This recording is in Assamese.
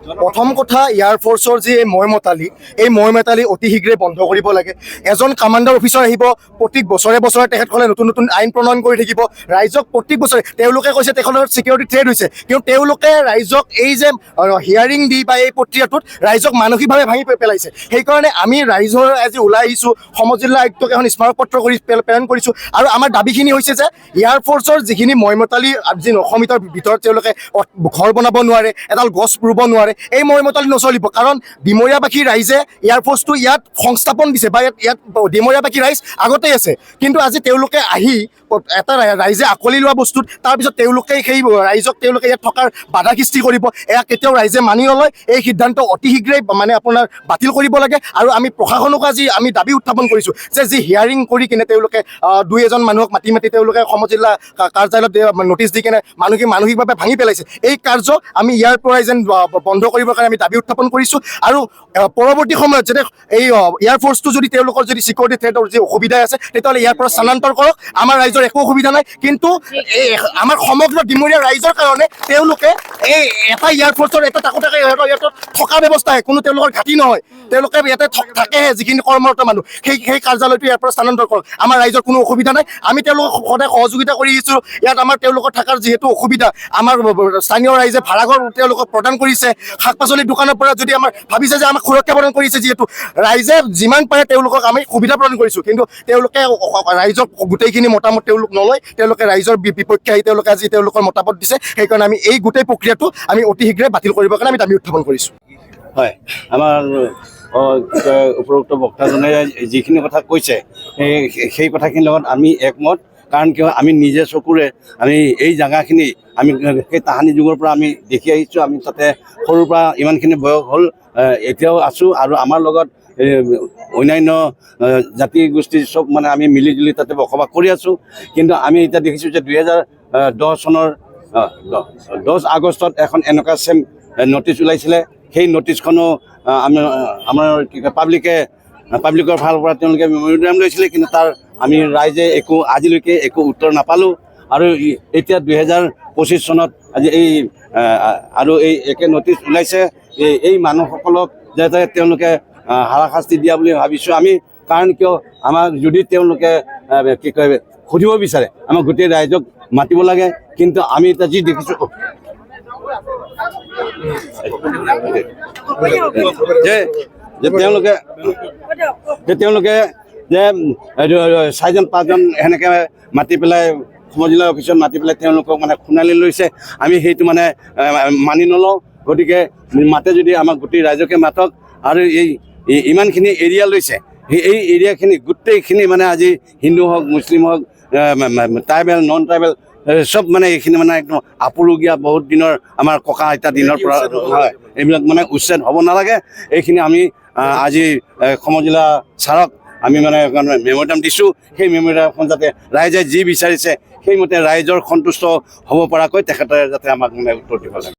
প্ৰথম কথা এয়াৰ ফ'ৰ্চৰ যি এই মই মেতালি অতি শীঘ্ৰে বন্ধ কৰিব লাগে। এজন কামাণ্ডাৰ অফিচাৰ আহিব, প্ৰত্যেক বছৰে বছৰে তেখেতসকলে নতুন নতুন আইন প্ৰণয়ন কৰি থাকিব। ৰাইজক প্ৰত্যেক বছৰে তেওঁলোকে কৈছে তেখেতৰ ছিকিউৰিটি থ্ৰেট হৈছে, কিন্তু তেওঁলোকে ৰাইজক এই যে হিয়াৰিং দি বা এই প্ৰক্ৰিয়াটোত ৰাইজক মানসিকভাৱে ভাঙি পেলাইছে। সেইকাৰণে আমি ৰাইজৰ আজি ওলাই আহিছোঁ, সম জিলা আয়ুক্তক এখন স্মাৰক পত্ৰ প্ৰেৰণ কৰিছোঁ। আৰু আমাৰ দাবীখিনি হৈছে যে এয়াৰ ফ'ৰ্চৰ যিখিনি মই মেতালি যি 900 মিটাৰ ভিতৰত তেওঁলোকে ঘৰ বনাব নোৱাৰে, এডাল গছ ৰুব নোৱাৰে, এই মই মেতালি নচলিব। কাৰণ ডিমৰীয়াবাসী ৰাইজে এয়াৰ ফ'ৰ্চটো ইয়াত সংস্থাপন দিছে বা ইয়াত ডিমৰীয়াবাসী ৰাইজ আগতেই আছে, কিন্তু আজি তেওঁলোকে আহি এটা ৰাইজে আকোৱালি লোৱা বস্তুত তাৰপিছত তেওঁলোকে সেই ৰাইজক তেওঁলোকে ইয়াত থকাৰ বাধা সৃষ্টি কৰিব, এয়া কেতিয়াও ৰাইজে মানি নলয়। এই সিদ্ধান্ত অতি শীঘ্ৰেই মানে আপোনাৰ বাতিল কৰিব লাগে। আৰু আমি প্ৰশাসনক আজি আমি দাবী উত্থাপন কৰিছোঁ যে যি হিয়াৰিং কৰি কিনে তেওঁলোকে দুই এজন মানুহক মাতি তেওঁলোকে সম জিলা কাৰ্যালয়ত নটিচ দি কিনে মানসিকভাৱে ভাঙি পেলাইছে। এই কাৰ্য আমি ইয়াৰ পৰাই যেন বন্ধ কৰিবৰ কাৰণে আমি দাবী উত্থাপন কৰিছোঁ। আৰু পৰৱৰ্তী সময়ত যাতে এই এয়াৰ ফ'ৰ্চটো যদি তেওঁলোকৰ যদি ছিকিউৰিটি থ্ৰেটৰ যি অসুবিধা আছে তেতিয়াহ'লে ইয়াৰ পৰা স্থানান্তৰ কৰক। আমাৰ ৰাইজৰ একো অসুবিধা নাই, কিন্তু আমাৰ সমগ্ৰ ডিমৰীয়া ৰাইজৰ কাৰণে তেওঁলোকে এই এটা এয়াৰ ফ'ৰ্চৰ এটা তাকোতাকে ইয়াত থকা ব্যৱস্থাহে, কোনো তেওঁলোকৰ ঘাটি নহয়। তেওঁলোকে ইয়াতে থাকেহে যিখিনি কৰ্মৰত মানুহ, সেই কাৰ্যালয়টো ইয়াৰ পৰা স্থানান্তৰ কৰক। আমাৰ ৰাইজৰ কোনো অসুবিধা নাই, আমি তেওঁলোকক সদায় সহযোগিতা কৰি আহিছোঁ। ইয়াত আমাৰ তেওঁলোকৰ থকাৰ যিহেতু অসুবিধা, আমাৰ স্থানীয় ৰাইজে ভাড়াঘৰ তেওঁলোকক প্ৰদান কৰিছে। শাক পাচলিৰ দোকানৰ পৰা যদি আমাৰ ভাবিছে যে আমাক সুৰক্ষা প্ৰদান কৰিছে, যিহেতু ৰাইজে যিমান পাৰে তেওঁলোকক আমি সুবিধা প্ৰদান কৰিছোঁ, কিন্তু তেওঁলোকে ৰাইজৰ গোটেইখিনি মতামত তেওঁলোক নলয়। তেওঁলোকে ৰাইজৰ বিপক্ষে আহি তেওঁলোকে আজি তেওঁলোকৰ মতামত দিছে। সেইকাৰণে আমি এই গোটেই প্ৰক্ৰিয়াটো আমি অতি শীঘ্ৰে বাতিল কৰিবৰ কাৰণে আমি দাবী উত্থাপন কৰিছোঁ। হয়, আমাৰ উপৰোক্ত বক্তাজনে যিখিনি কথা কৈছে সেই কথাখিনিৰ লগত আমি একমত। কাৰণ কিয় আমি নিজে চকুৰে আমি এই জেগাখিনি আমি সেই তাহানি যুগৰ পৰা আমি দেখি আহিছোঁ। আমি তাতে সৰুৰ পৰা ইমানখিনি বয়স হ'ল, এতিয়াও আছোঁ। আৰু আমাৰ লগত অন্যান্য জাতি গোষ্ঠী চব মানে আমি মিলিজুলি তাতে বসবাস কৰি আছোঁ। কিন্তু আমি এতিয়া দেখিছোঁ যে 2010 চনৰ 10 আগষ্টত এখন এনেকুৱা চেম নটিচ ওলাইছিলে। সেই নটিচখনো আমাৰ কি কয় পাব্লিকৰ ফালৰ পৰা তেওঁলোকে মেমৰিণ্ডাম লৈছিলে, কিন্তু তাৰ আমি ৰাইজে আজিলৈকে একো উত্তৰ নাপালোঁ। আৰু এতিয়া 2025 চনত আজি আৰু এই একে নটিচ ওলাইছে এই মানুহসকলক যাতে তেওঁলোকে হাৰাশাস্তি দিয়া বুলি ভাবিছোঁ আমি। কাৰণ কিয় আমাক যদি তেওঁলোকে কি কয় সুধিব বিচাৰে, আমাক গোটেই ৰাইজক মাতিব লাগে। কিন্তু আমি এতিয়া যি দেখিছোঁ যে তেওঁলোকে যে 4জন 5জন সেনেকৈ মাতি পেলাই সম জিলা অফিচত মাতি পেলাই তেওঁলোকক মানে খুনালি লৈছে। আমি সেইটো মানে মানি নলওঁ। গতিকে মাতে যদি আমাক গোটেই ৰাইজকে মাতক। আৰু এই ইমানখিনি এৰিয়া লৈছে, এই এৰিয়াখিনি গোটেইখিনি মানে আজি হিন্দু হওক, মুছলিম হওক, ট্ৰাইবেল নন ট্ৰাইবেল চব মানে এইখিনি মানে একদম আপুৰুগীয়া বহুত দিনৰ আমাৰ ককা আইতা দিনৰ পৰা হয়। এইবিলাক মানে উচ্ছেদ হ'ব নালাগে। এইখিনি আমি আজি সম জিলা ছাৰক আমি মানে মেমৰিণ্ডাম দিছোঁ। সেই মেমৰিণ্ডামখন যাতে ৰাইজে যি বিচাৰিছে সেইমতে ৰাইজৰ সন্তুষ্ট হ'ব পৰাকৈ তেখেতে যাতে আমাক মানে উত্তৰ দিব লাগে।